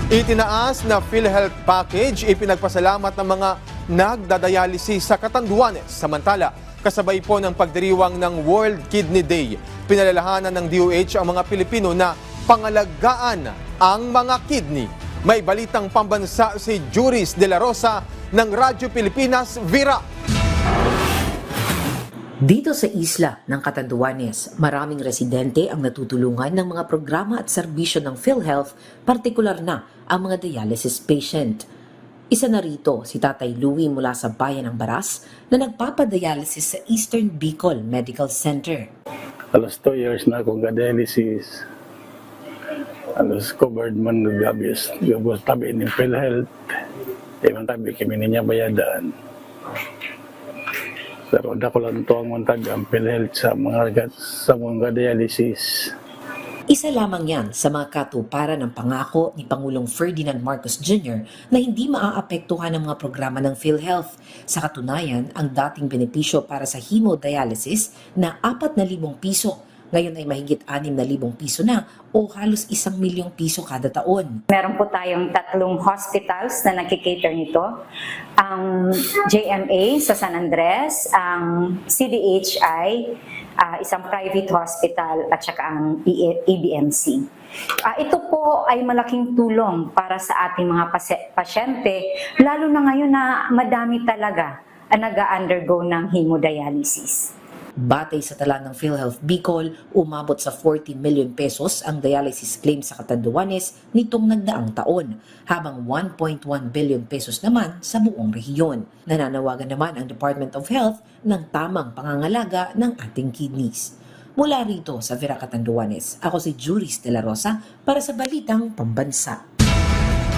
Itinaas na PhilHealth package ipinagpasalamat ng mga nagdadialysis sa Catanduanes. Samantala, kasabay po ng pagdiriwang ng World Kidney Day, pinalalahanan ng DOH ang mga Pilipino na pangalagaan ang mga kidney. May balitang pambansa si Juris De La Rosa ng Radyo Pilipinas, Vira. Dito sa isla ng Catanduanes, maraming residente ang natutulungan ng mga programa at serbisyo ng PhilHealth, partikular na ang mga dialysis patient. Isa na rito si Tatay Louie mula sa bayan ng Baras na nagpapadialysis sa Eastern Bicol Medical Center. Alas 2 years na akong dialysis. Alas covered man ng gabis. Gabos tabi ng PhilHealth. Di man tabi kami niya bayadan. Pero dako lang ito ang mantag ang PhilHealth sa mga dialysis. Isa lamang yan sa mga katuparan ng pangako ni Pangulong Ferdinand Marcos Jr. na hindi maaapektuhan ng mga programa ng PhilHealth. Sa katunayan, ang dating benepisyo para sa hemodialysis na 4,000 piso, ngayon ay mahigit 6,000 piso na o halos 1,000,000 piso kada taon. Meron po tayong 3 hospitals na nakikater nito. Ang JMA sa San Andres, ang CDHI, isang private hospital at saka ang EBMC. Ito po ay malaking tulong para sa ating mga pasyente, lalo na ngayon na madami talaga ang nag-undergo ng hemodialysis. Batay sa tala ng PhilHealth Bicol, umabot sa 40 million pesos ang dialysis claim sa Catanduanes nitong nagdaang taon, habang 1.1 billion pesos naman sa buong rehiyon. Nananawagan naman ang Department of Health ng tamang pangangalaga ng ating kidneys. Mula rito sa Vira, Catanduanes, ako si Juris De La Rosa para sa Balitang Pambansa.